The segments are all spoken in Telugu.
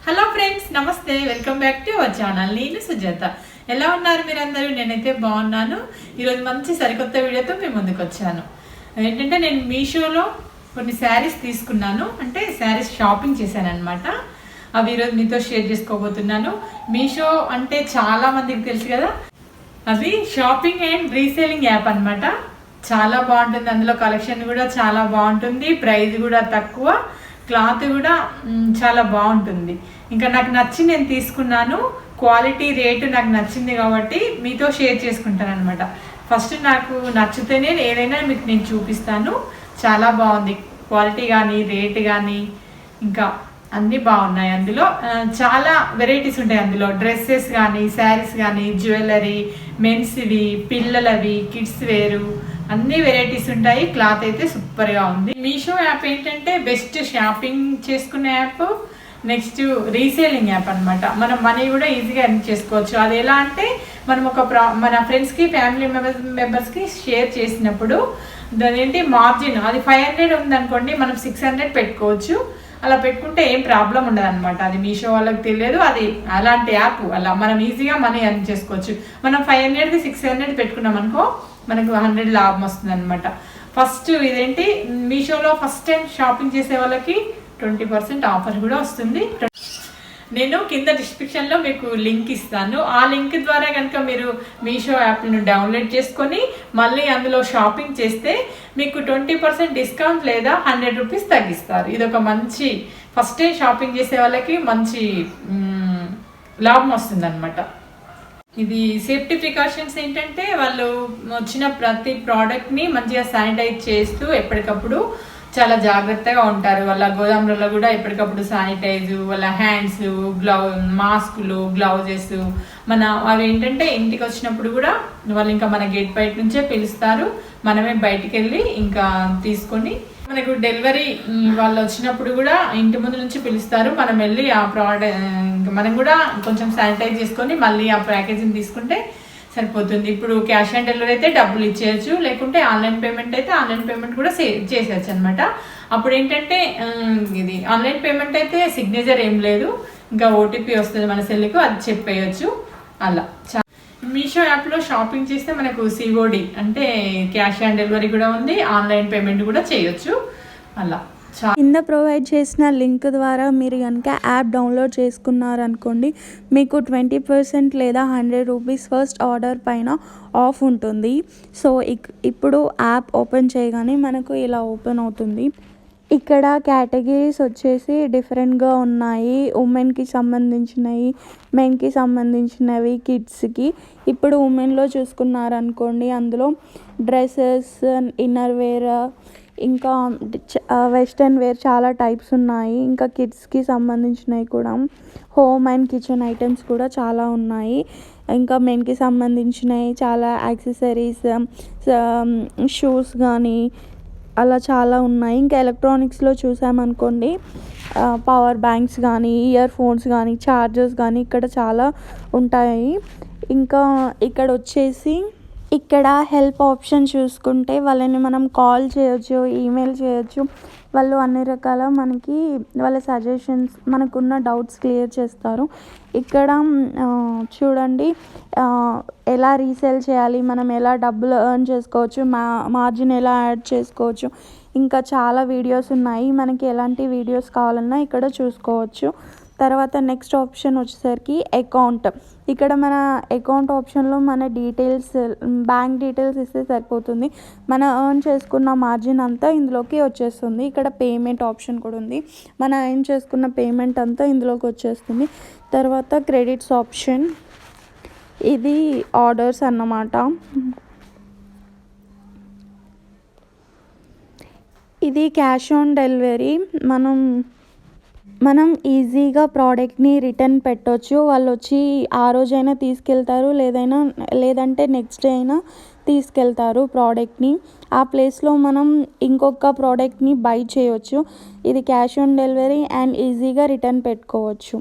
హలో ఫ్రెండ్స్, నమస్తే. Welcome back to our channel. నేను సుజాత. ఎలా ఉన్నారు మీరందరూ? నేనైతే బాగున్నాను. ఈరోజు మంచి సరికొత్త వీడియోతో మేము ముందుకు వచ్చాను. ఏంటంటే నేను మీషోలో కొన్ని శారీస్ తీసుకున్నాను, అంటే శారీస్ షాపింగ్ చేశాను అనమాట. అవి ఈరోజు మీతో షేర్ చేసుకోబోతున్నాను. మీషో అంటే చాలా మందికి తెలుసు కదా, అది షాపింగ్ అండ్ రీసేలింగ్ యాప్ అనమాట. చాలా బాగుంటుంది, అందులో కలెక్షన్ కూడా చాలా బాగుంటుంది, ప్రైస్ కూడా తక్కువ, క్లాత్ కూడా చాలా బాగుంటుంది. ఇంకా నాకు నచ్చి నేను తీసుకున్నాను, క్వాలిటీ రేటు నాకు నచ్చింది కాబట్టి మీతో షేర్ చేసుకుంటాను అనమాట. ఫస్ట్ నాకు నచ్చితేనే ఏదైనా మీకు నేను చూపిస్తాను. చాలా బాగుంది క్వాలిటీ కానీ రేట్ కానీ, ఇంకా అన్నీ బాగున్నాయి. అందులో చాలా వెరైటీస్ ఉంటాయి. అందులో డ్రెస్సెస్ కానీ, శారీస్ కానీ, జ్యువెలరీ, మెన్స్వి, పిల్లలవి, కిడ్స్ వేరు, అన్ని వెరైటీస్ ఉంటాయి. క్లాత్ అయితే సూపర్గా ఉంది. మీషో యాప్ ఏంటంటే బెస్ట్ షాపింగ్ చేసుకునే యాప్, నెక్స్ట్ రీసేలింగ్ యాప్ అనమాట. మనం మనీ కూడా ఈజీగా ఎర్న్ చేసుకోవచ్చు. అది ఎలా అంటే మనం మన ఫ్రెండ్స్కి, ఫ్యామిలీ మెంబర్స్కి షేర్ చేసినప్పుడు దాని ఏంటి మార్జిన్, అది 500 ఉందనుకోండి, మనం 600 పెట్టుకోవచ్చు. అలా పెట్టుకుంటే ఏం ప్రాబ్లం ఉండదు అనమాట. అది మీషో వాళ్ళకి తెలియదు, అది అలాంటి యాప్. అలా మనం ఈజీగా మనీ ఎర్న్ చేసుకోవచ్చు. మనం 500ది 600 పెట్టుకున్నాం అనుకో, మనకు 100 లాభం వస్తుంది అనమాట. ఫస్ట్ ఇదేంటి, మీషోలో ఫస్ట్ టైం షాపింగ్ చేసే వాళ్ళకి 20% ఆఫర్ కూడా వస్తుంది. నేను కింద డిస్క్రిప్షన్లో మీకు లింక్ ఇస్తాను. ఆ లింక్ ద్వారా కనుక మీరు మీషో యాప్ను డౌన్లోడ్ చేసుకొని మళ్ళీ అందులో షాపింగ్ చేస్తే మీకు 20% డిస్కౌంట్ లేదా 100 రూపీస్ తగ్గిస్తారు. ఇది ఒక మంచి, ఫస్ట్ టైం షాపింగ్ చేసే వాళ్ళకి మంచి లాభం వస్తుంది అనమాట. ఇది సేఫ్టీ ప్రికాషన్స్ ఏంటంటే వాళ్ళు వచ్చిన ప్రతి ప్రోడక్ట్ని మంచిగా శానిటైజ్ చేస్తూ ఎప్పటికప్పుడు చాలా జాగ్రత్తగా ఉంటారు. వాళ్ళ గోదాములలో కూడా ఎప్పటికప్పుడు శానిటైజ్, వాళ్ళ హ్యాండ్స్, మాస్కులు, గ్లౌజెస్, అవి ఏంటంటే ఇంటికి వచ్చినప్పుడు కూడా వాళ్ళు ఇంకా మన గేట్ బయట నుంచే పిలుస్తారు. మనమే బయటికి వెళ్ళి ఇంకా తీసుకొని, మనకు డెలివరీ వాళ్ళు వచ్చినప్పుడు కూడా ఇంటి ముందు నుంచి పిలుస్తారు. మనం వెళ్ళి ఆ ప్రోడక్ట్ మనం కూడా కొంచెం శానిటైజ్ చేసుకొని మళ్ళీ ఆ ప్యాకేజింగ్ తీసుకుంటే సరిపోతుంది. ఇప్పుడు క్యాష్ ఆన్ డెలివరీ అయితే డబ్బులు ఇచ్చేయచ్చు, లేకుంటే ఆన్లైన్ పేమెంట్ అయితే ఆన్లైన్ పేమెంట్ కూడా చేసేయచ్చు అనమాట. అప్పుడు ఏంటంటే ఇది ఆన్లైన్ పేమెంట్ అయితే సిగ్నేచర్ ఏం లేదు, ఇంకా ఓటీపీ వస్తుంది మన సెల్కు, అది చెప్పేయచ్చు. అలా మీషో యాప్లో షాపింగ్ చేస్తే మనకు సిఓడి అంటే క్యాష్ ఆన్ డెలివరీ కూడా ఉంది, ఆన్లైన్ పేమెంట్ కూడా చేయొచ్చు. అలా కింద ప్రొవైడ్ చేసిన లింక్ ద్వారా మీరు కనుక యాప్ డౌన్లోడ్ చేసుకున్నారనుకోండి, మీకు 20% లేదా 100 రూపీస్ ఫస్ట్ ఆర్డర్ పైన ఆఫ్ ఉంటుంది. సో ఇప్పుడు యాప్ ఓపెన్ చేయగానే మనకు ఇలా ఓపెన్ అవుతుంది. ఇక్కడ కేటగిరీస్ వచ్చేసి డిఫరెంట్గా ఉన్నాయి. ఉమెన్కి సంబంధించినవి, మెన్కి సంబంధించినవి, కిడ్స్కి. ఇప్పుడు ఉమెన్లో చూసుకున్నారనుకోండి, అందులో డ్రెస్సెస్, ఇన్నర్ వేర్, ఇంకా వెస్ట్రన్ వేర్ చాలా టైప్స్ ఉన్నాయి. ఇంకా కిడ్స్కి సంబంధించినవి కూడా, హోమ్ అండ్ కిచెన్ ఐటమ్స్ కూడా చాలా ఉన్నాయి. ఇంకా మెన్కి సంబంధించినవి చాలా యాక్సెసరీస్, షూస్ కానీ అలా చాలా ఉన్నాయి. ఇంకా ఎలక్ట్రానిక్స్లో చూసామనుకోండి, పవర్ బ్యాంక్స్ కానీ, ఇయర్ ఫోన్స్ కానీ, ఛార్జర్స్ కానీ ఇక్కడ చాలా ఉంటాయి. ఇంకా ఇక్కడ వచ్చేసి ఇక్కడ హెల్ప్ ఆప్షన్ చూసుకుంటే వాళ్ళని మనం కాల్ చేయొచ్చు, ఈమెయిల్ చేయొచ్చు. వాళ్ళు అన్ని రకాల మనకి వాళ్ళ సజెషన్స్, మనకున్న డౌట్స్ క్లియర్ చేస్తారు. ఇక్కడ చూడండి, ఎలా రీసేల్ చేయాలి, మనం ఎలా డబ్బులు ఎర్న్ చేసుకోవచ్చు, మార్జిన్ ఎలా యాడ్ చేసుకోవచ్చు, ఇంకా చాలా వీడియోస్ ఉన్నాయి. మనకి ఎలాంటి వీడియోస్ కావాలన్నా ఇక్కడ చూసుకోవచ్చు. తర్వాత నెక్స్ట్ ఆప్షన్ వచ్చేసరికి అకౌంట్. ఇక్కడ మన అకౌంట్ ఆప్షన్లో మన డీటెయిల్స్, బ్యాంక్ డీటెయిల్స్ ఇస్తే సరిపోతుంది. మన ఎర్న్ చేసుకున్న మార్జిన్ అంతా ఇందులోకి వచ్చేస్తుంది. ఇక్కడ పేమెంట్ ఆప్షన్ కూడా ఉంది. మన ఎర్న్ చేసుకున్న పేమెంట్ అంతా ఇందులోకి వచ్చేస్తుంది. తర్వాత క్రెడిట్స్ ఆప్షన్, ఇది ఆర్డర్స్ అన్నమాట. ఇది క్యాష్ ఆన్ డెలివరీ. మనం ఈజీగా ప్రోడక్ట్ని రిటర్న్ పెట్టవచ్చు. వాళ్ళు వచ్చి ఆ రోజైనా తీసుకెళ్తారు, లేదంటే నెక్స్ట్ డే అయినా తీసుకెళ్తారు ప్రోడక్ట్ని. ఆ ప్లేస్లో మనం ఇంకొక ప్రోడక్ట్ని బై చేయవచ్చు. ఇది క్యాష్ ఆన్ డెలివరీ అండ్ ఈజీగా రిటర్న్ పెట్టుకోవచ్చు.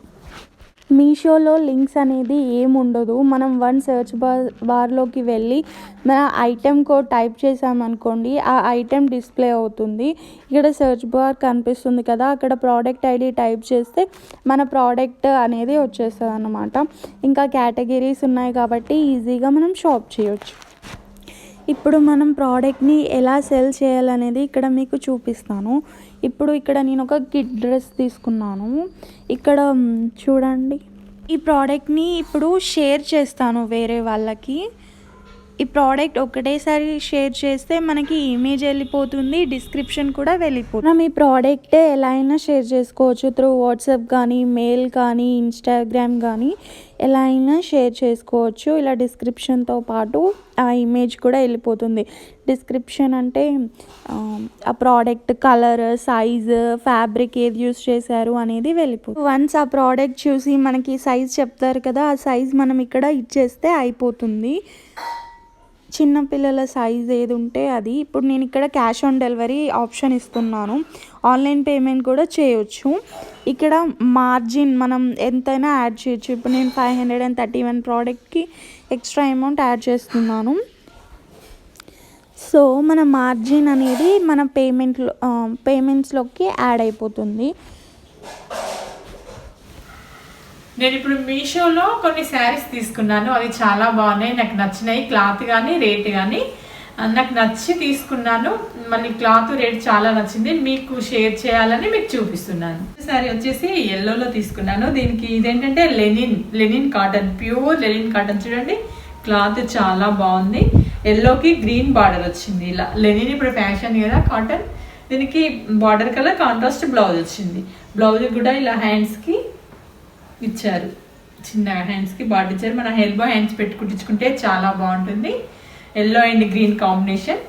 మీషోలో లింక్స్ అనేది ఏముండదు. మనం సెర్చ్ బార్లోకి వెళ్ళి మన ఐటెం కోడ్ టైప్ చేసామనుకోండి, ఆ ఐటెం డిస్ప్లే అవుతుంది. ఇక్కడ సెర్చ్ బార్ కనిపిస్తుంది కదా, అక్కడ ప్రోడక్ట్ ఐడి టైప్ చేస్తే మన ప్రోడక్ట్ అనేది వచ్చేస్తుంది అన్నమాట. ఇంకా కేటగిరీస్ ఉన్నాయి కాబట్టి ఈజీగా మనం షాప్ చేయొచ్చు. ఇప్పుడు మనం ప్రోడక్ట్ని ఎలా సెల్ చేయాలనేది ఇక్కడ మీకు చూపిస్తాను. ఇప్పుడు ఇక్కడ నేను ఒక కిడ్ డ్రెస్ తీసుకున్నాను. ఇక్కడ చూడండి, ఈ ప్రోడక్ట్ని ఇప్పుడు షేర్ చేస్తాను వేరే వాళ్ళకి. ఈ ప్రోడక్ట్ ఒకటేసారి షేర్ చేస్తే మనకి ఇమేజ్ వెళ్ళిపోతుంది, డిస్క్రిప్షన్ కూడా వెళ్ళిపోతుంది. మనం ఈ ప్రోడక్ట్ ఎలా అయినా షేర్ చేసుకోవచ్చు. త్రూ వాట్సాప్ కానీ, మెయిల్ కానీ, ఇన్స్టాగ్రామ్ కానీ ఎలా అయినా షేర్ చేసుకోవచ్చు. ఇలా డిస్క్రిప్షన్తో పాటు ఆ ఇమేజ్ కూడా వెళ్ళిపోతుంది. డిస్క్రిప్షన్ అంటే ఆ ప్రోడక్ట్ కలర్, సైజ్, ఫ్యాబ్రిక్ ఏది యూస్ చేశారు అనేది వెళ్ళిపోతుంది. వన్స్ ఆ ప్రోడక్ట్ చూసి మనకి సైజ్ చెప్తారు కదా, ఆ సైజ్ మనం ఇక్కడ ఇచ్చేస్తే అయిపోతుంది. చిన్నపిల్లల సైజ్ ఏది ఉంటే అది. ఇప్పుడు నేను ఇక్కడ క్యాష్ ఆన్ డెలివరీ ఆప్షన్ ఇస్తున్నాను. ఆన్లైన్ పేమెంట్ కూడా చేయొచ్చు. ఇక్కడ మార్జిన్ మనం ఎంతైనా యాడ్ చేయొచ్చు. ఇప్పుడు నేను 531 ప్రోడక్ట్కి ఎక్స్ట్రా అమౌంట్ యాడ్ చేస్తున్నాను. సో మన మార్జిన్ అనేది మన పేమెంట్స్లోకి యాడ్ అయిపోతుంది. నేను ఇప్పుడు మీషోలో కొన్ని శారీస్ తీసుకున్నాను. అవి చాలా బాగున్నాయి, నాకు నచ్చినాయి. క్లాత్ కానీ రేట్ కానీ నాకు నచ్చి తీసుకున్నాను. మళ్ళీ క్లాత్ రేట్ చాలా నచ్చింది, మీకు షేర్ చేయాలని మీకు చూపిస్తున్నాను. శారీ వచ్చేసి ఎల్లోలో తీసుకున్నాను. దీనికి ఇదేంటంటే linen cotton, pure linen cotton. చూడండి, క్లాత్ చాలా బాగుంది. ఎల్లోకి గ్రీన్ బార్డర్ వచ్చింది. ఇలా లెనిన్ ఇప్పుడు ఫ్యాషన్ కదా కాటన్. దీనికి బార్డర్ కలర్ కాంట్రాస్ట్ బ్లౌజ్ వచ్చింది. బ్లౌజ్ కూడా ఇలా హ్యాండ్స్కి ఇచ్చారు, చిన్న హ్యాండ్స్కి బార్డర్ ఇచ్చారు. మన ఎల్బో హ్యాండ్స్ పెట్టి కుట్టించుకుంటే చాలా బాగుంటుంది. Yellow and green combination.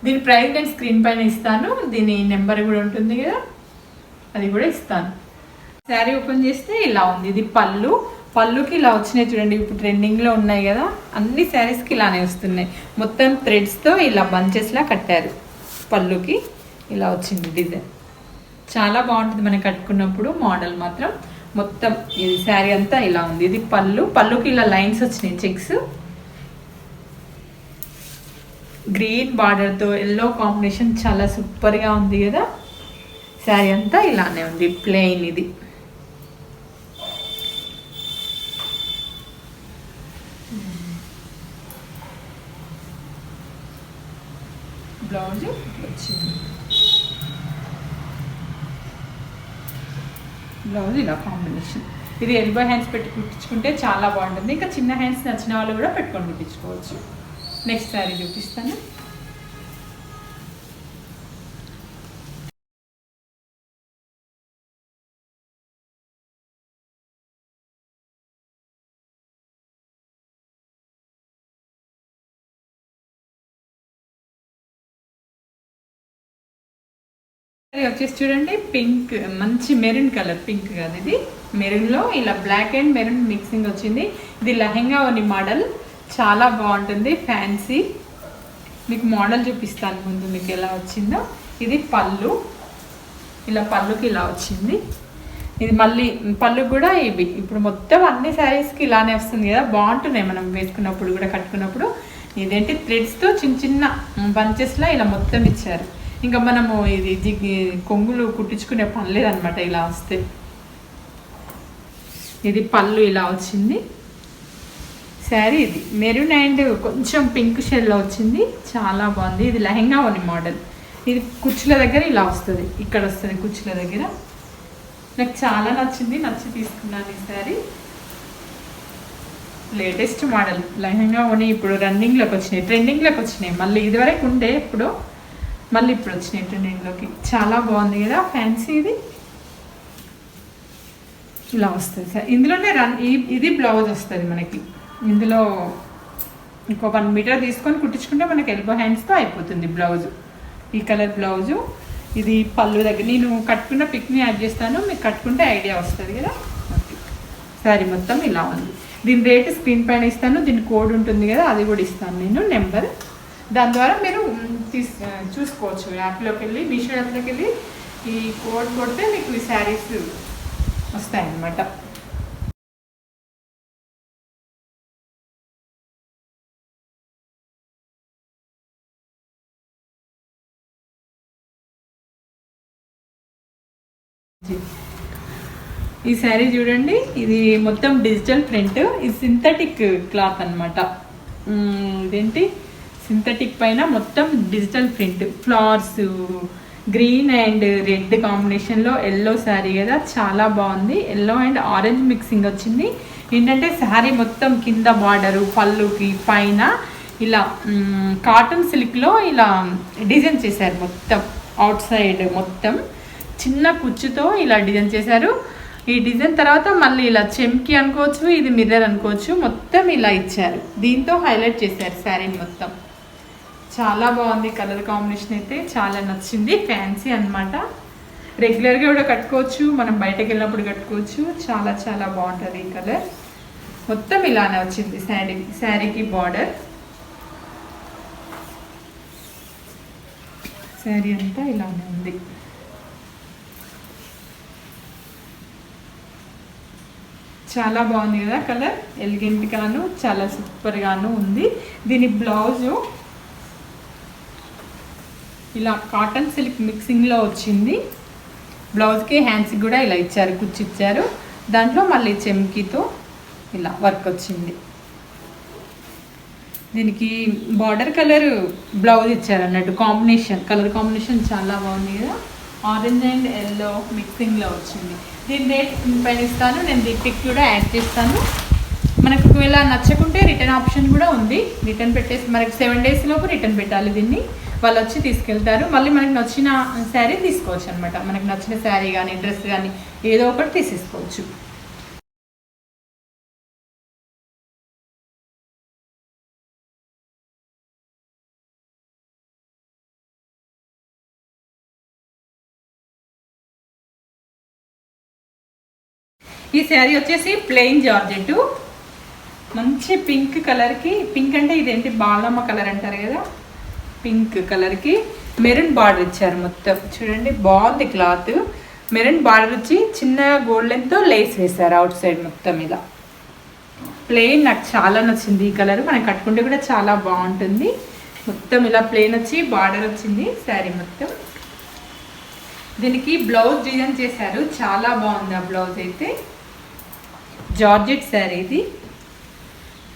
దీని ప్రైస్ నేను స్క్రీన్ పైన ఇస్తాను. దీని నెంబర్ కూడా ఉంటుంది కదా, అది కూడా ఇస్తాను. శారీ ఓపెన్ చేస్తే ఇలా ఉంది. ఇది పళ్ళుకి ఇలా వచ్చినాయి చూడండి. ఇప్పుడు ట్రెండింగ్లో ఉన్నాయి కదా, అన్ని శారీస్కి ఇలానే వస్తున్నాయి. మొత్తం థ్రెడ్స్తో ఇలా బంచెస్లా కట్టారు. పళ్ళుకి ఇలా వచ్చింది డిజైన్. చాలా బాగుంటుంది మనం కట్టుకున్నప్పుడు. మోడల్ మాత్రం మొత్తం ఇది శారీ అంతా ఇలా ఉంది. ఇది పళ్ళుకి ఇలా లైన్స్ వచ్చినాయి, చెక్స్. గ్రీన్ బార్డర్తో ఎల్లో కాంబినేషన్ చాలా సూపర్గా ఉంది కదా. శారీ అంతా ఇలానే ఉంది, ప్లెయిన్. ఇది బ్లౌజ్ వచ్చింది. బ్లౌజ్ ఇలా కాంబినేషన్. ఇది ఎల్బో హ్యాండ్స్ పెట్టి కుట్టించుకుంటే చాలా బాగుంటుంది. ఇంకా చిన్న హ్యాండ్స్ నచ్చిన వాళ్ళు కూడా పెట్టుకొని కుట్టించుకోవచ్చు. నెక్స్ట్ శారీ చూపిస్తాను. ఇది వచ్చేసి చూడండి, పింక్, మంచి మెరూన్ కలర్. పింక్ కాదు, ఇది మెరూన్లో ఇలా బ్లాక్ అండ్ మెరూన్ మిక్సింగ్ వచ్చింది. ఇది లెహెంగా ఓని మోడల్, చాలా బాగుంటుంది, ఫ్యాన్సీ. మీకు మోడల్ చూపిస్తాను ముందు మీకు ఎలా వచ్చిందో. ఇది పళ్ళు, ఇలా పళ్ళుకి ఇలా వచ్చింది. ఇది మళ్ళీ పళ్ళు కూడా ఇవి. ఇప్పుడు మొత్తం అన్ని శారీస్కి ఇలానే వస్తుంది కదా, బాగుంటున్నాయి మనం వేసుకున్నప్పుడు కూడా, కట్టుకున్నప్పుడు. ఇదేంటి థ్రెడ్స్తో చిన్న చిన్న బంచెస్లా ఇలా మొత్తం ఇచ్చారు. ఇంకా మనము ఇది కొంగులు కుట్టించుకునే పని లేదనమాట ఇలా వస్తే. ఇది పళ్ళు ఇలా వచ్చింది. శారీ ఇది మెరూన్ అండ్ కొంచెం పింక్ షేడ్లో వచ్చింది, చాలా బాగుంది. ఇది లెహెంగా ఓని మోడల్. ఇది కుచ్చుల దగ్గర ఇలా వస్తుంది, ఇక్కడ వస్తుంది కుచ్చుల దగ్గర. నాకు చాలా నచ్చింది, నచ్చి తీసుకున్నాను ఈ శారీ. లేటెస్ట్ మోడల్ లెహెంగా ఓని ఇప్పుడు రన్నింగ్లోకి వచ్చినాయి, ట్రెండింగ్లోకి వచ్చినాయి. మళ్ళీ ఇదివరకు ఉండే, ఇప్పుడు మళ్ళీ ఇప్పుడు వచ్చినాయి ట్రెండింగ్లోకి. చాలా బాగుంది కదా, ఫ్యాన్సీ. ఇది ఇలా వస్తుంది సార్. ఇందులోనే ఇది బ్లౌజ్ వస్తుంది మనకి. ఇందులో ఇంకో 1 మీటర్ తీసుకొని కుట్టించుకుంటే మనకి ఎల్బో హ్యాండ్స్తో అయిపోతుంది బ్లౌజు. ఈ కలర్ బ్లౌజు. ఇది పళ్ళు దగ్గర నేను కట్టుకున్న పిక్ని యాడ్ చేస్తాను, మీకు కట్టుకుంటే ఐడియా వస్తుంది కదా. ఓకే, శారీ మొత్తం ఇలా ఉంది. దీని రేటు స్క్రీన్ పైన ఇస్తాను, దీని కోడ్ ఉంటుంది కదా, అది కూడా ఇస్తాను నేను, నెంబర్. దాని ద్వారా మీరు చూసుకోవచ్చు. యాప్లోకి వెళ్ళి, మీషో యాప్లోకి వెళ్ళి ఈ కోడ్ కొడితే మీకు ఈ శారీస్ వస్తాయన్నమాట. ఈ శారీ చూడండి, ఇది మొత్తం డిజిటల్ ప్రింట్, ఇది సింథటిక్ క్లాత్ అనమాట. ఇదేంటి సింథటిక్ పైన మొత్తం digital print, flowers green and red కాంబినేషన్లో ఎల్లో శారీ కదా, చాలా బాగుంది. ఎల్లో అండ్ ఆరెంజ్ మిక్సింగ్ వచ్చింది. ఏంటంటే శారీ మొత్తం కింద బార్డరు, పళ్ళుకి పైన ఇలా కాటన్ సిల్క్లో ఇలా డిజైన్ చేశారు. మొత్తం అవుట్ సైడ్ మొత్తం చిన్న కుచ్చుతో ఇలా డిజైన్ చేశారు. ఈ డిజైన్ తర్వాత మళ్ళీ ఇలా చెమ్కి అనుకోవచ్చు, ఇది మిర్రర్ అనుకోవచ్చు, మొత్తం ఇలా ఇచ్చారు. దీంతో హైలైట్ చేశారు శారీని మొత్తం. చాలా బాగుంది. కలర్ కాంబినేషన్ అయితే చాలా నచ్చింది. ఫ్యాన్సీ అనమాట. రెగ్యులర్గా కూడా కట్టుకోవచ్చు, మనం బయటకు వెళ్ళినప్పుడు కట్టుకోవచ్చు. చాలా చాలా బాగుంటుంది ఈ కలర్. మొత్తం ఇలానే వచ్చింది శారీకి బార్డర్. శారీ అంతా ఇలానే ఉంది. చాలా బాగుంది కదా కలర్, ఎలిగెంట్ గాను చాలా సూపర్ గాను ఉంది. దీని బ్లౌజు ఇలా కాటన్ సిల్క్ మిక్సింగ్లో వచ్చింది. బ్లౌజ్కి హ్యాండ్స్కి కూడా ఇలా ఇచ్చారు, కుచ్చి ఇచ్చారు. దాంట్లో మళ్ళీ చెమ్కీతో ఇలా వర్క్ వచ్చింది. దీనికి బార్డర్ కలర్ బ్లౌజ్ ఇచ్చారు అన్నట్టు. కాంబినేషన్, కలర్ కాంబినేషన్ చాలా బాగుంది కదా. ఆరెంజ్ అండ్ ఎల్లో మిక్సింగ్లో వచ్చింది. దీని రేట్ పైన ఇస్తాను, నేను దీని పిక్ కూడా యాడ్ చేస్తాను. మనకు ఒకవేళ నచ్చకుంటే రిటర్న్ ఆప్షన్ కూడా ఉంది. రిటర్న్ పెట్టేసి మనకి 7 days లోపు రిటర్న్ పెట్టాలి. దీన్ని వాళ్ళు వచ్చి తీసుకెళ్తారు. మళ్ళీ మనకు నచ్చిన శారీ తీసుకోవచ్చు అనమాట. మనకు నచ్చిన శారీ కానీ డ్రెస్ కానీ ఏదో ఒకటి తీసేసుకోవచ్చు. ఈ శారీ వచ్చేసి ప్లెయిన్ జార్జెట్, మంచి పింక్ కలర్కి, పింక్ అంటే ఇదేంటి బాలమ్మ కలర్ అంటారు కదా, పింక్ కలర్కి మెరూన్ బార్డర్ ఇచ్చారు. మొత్తం చూడండి బాగుంది క్లాత్. మెరూన్ బార్డర్ వచ్చి చిన్న గోల్డ్ లెన్తో లేస్ వేశారు అవుట్ సైడ్ మొత్తం ఇలా. ప్లెయిన్ నాకు చాలా నచ్చింది ఈ కలర్. మనం కట్టుకుంటే కూడా చాలా బాగుంటుంది. మొత్తం ఇలా ప్లెయిన్ వచ్చి బార్డర్ వచ్చింది శారీ మొత్తం. దీనికి బ్లౌజ్ డిజైన్ చేశారు, చాలా బాగుంది ఆ బ్లౌజ్ అయితే. జార్జెట్ శారీ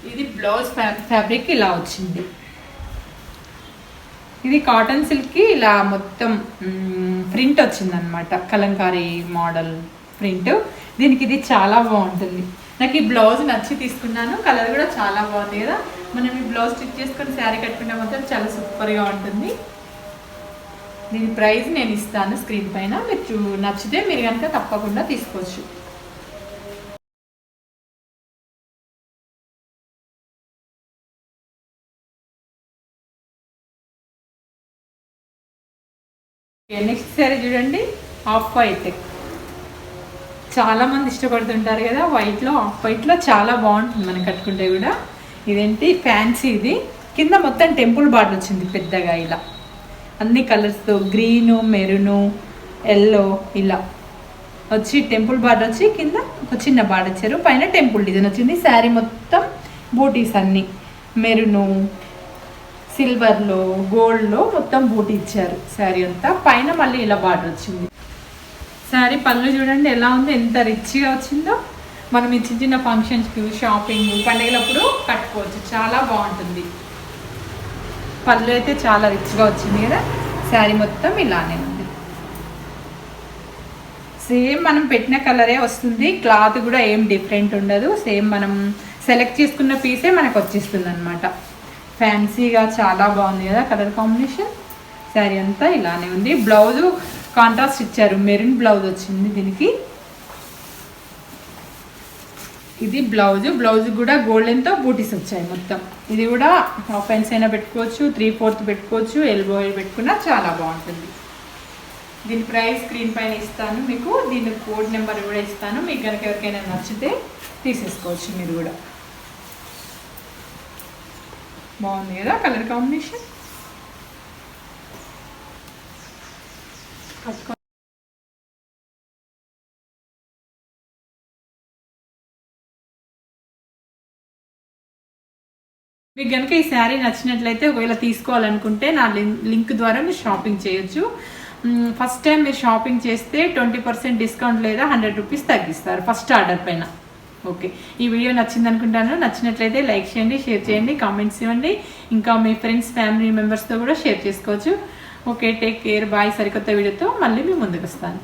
ఇది బ్లౌజ్ ఫ్యాబ్రిక్ ఇలా వచ్చింది. ఇది కాటన్ సిల్క్కి ఇలా మొత్తం ప్రింట్ వచ్చింది అనమాట, కలంకారీ మోడల్ ప్రింట్. దీనికి ఇది చాలా బాగుంటుంది. నాకు ఈ బ్లౌజ్ నచ్చి తీసుకున్నాను. కలర్ కూడా చాలా బాగుంది కదా. మనం ఈ బ్లౌజ్ స్టిచ్ చేసుకొని శారీ కట్టుకుంటే మాత్రం చాలా సూపర్గా ఉంటుంది. దీని ప్రైస్ నేను ఇస్తాను స్క్రీన్ పైన. మీరు నచ్చితే మీరు కనుక తప్పకుండా తీసుకోవచ్చు. నెక్స్ట్ శారీ చూడండి, ఆఫ్ వైట్. చాలామంది ఇష్టపడుతుంటారు కదా వైట్లో. ఆఫ్ వైట్లో చాలా బాగుంటుంది మనం కట్టుకుంటే కూడా. ఇదేంటి ఫ్యాన్సీ, ఇది కింద మొత్తం టెంపుల్ బార్డర్ వచ్చింది పెద్దగా ఇలా అన్ని కలర్స్తో, గ్రీను, మెరూను, ఎల్లో ఇలా వచ్చి టెంపుల్ బార్డర్ వచ్చి కింద ఒక చిన్న బార్డర్ ఇచ్చారు. పైన టెంపుల్ డిజైన్ వచ్చింది. శారీ మొత్తం బూటీస్ అన్నీ మెరూను, సిల్వర్లో, గోల్డ్లో మొత్తం బూటీ ఇచ్చారు శారీ అంతా. పైన మళ్ళీ ఇలా బార్డర్ వచ్చింది. శారీ పళ్ళు చూడండి ఎలా ఉందో, ఎంత రిచ్గా వచ్చిందో. మనం ఈ చిన్న చిన్న ఫంక్షన్స్కి, షాపింగ్, పండుగలప్పుడు కట్టుకోవచ్చు. చాలా బాగుంటుంది. పళ్ళు అయితే చాలా రిచ్గా వచ్చింది కదా. శారీ మొత్తం ఇలానే ఉంది. సేమ్ మనం పెట్టిన కలరే వస్తుంది. క్లాత్ కూడా ఏం డిఫరెంట్ ఉండదు. సేమ్ మనం సెలెక్ట్ చేసుకున్న పీసే మనకు వచ్చేస్తుంది అనమాట. ఫ్యాన్సీగా చాలా బాగుంది కదా కలర్ కాంబినేషన్. శారీ అంతా ఇలానే ఉంది. బ్లౌజు కాంట్రాస్ట్ ఇచ్చారు, మెరూన్ బ్లౌజ్ వచ్చింది దీనికి. ఇది బ్లౌజ్ కూడా గోల్డెన్తో బూటీస్ వచ్చాయి మొత్తం. ఇది కూడా హాఫ్ హ్యాండ్స్ అయినా పెట్టుకోవచ్చు, 3/4 పెట్టుకోవచ్చు, ఎల్బో పెట్టుకున్నా చాలా బాగుంటుంది. దీని ప్రైస్ స్క్రీన్ పైన ఇస్తాను మీకు. దీని కోడ్ నెంబర్ కూడా ఇస్తాను. మీకు కనుక ఎవరికైనా నచ్చితే తీసేసుకోవచ్చు మీరు కూడా. బాగుంది కదా కలర్ కాంబినేషన్. మీకు కనుక ఈ శారీ నచ్చినట్లయితే ఒకవేళ తీసుకోవాలనుకుంటే నా లింక్ ద్వారా మీరు షాపింగ్ చేయొచ్చు. ఫస్ట్ టైం మీరు షాపింగ్ చేస్తే 20% డిస్కౌంట్ లేదా 100 రూపీస్ తగ్గిస్తారు ఫస్ట్ ఆర్డర్ పైన. ఓకే, ఈ వీడియో నచ్చింది అనుకుంటాను. నచ్చినట్లయితే లైక్ చేయండి, షేర్ చేయండి, కామెంట్స్ ఇవ్వండి. ఇంకా మీ ఫ్రెండ్స్ ఫ్యామిలీ మెంబర్స్తో కూడా షేర్ చేసుకోవచ్చు. Okay, take care, bye. సరికొత్త వీడియోతో మళ్ళీ మీ ముందుకు వస్తాను.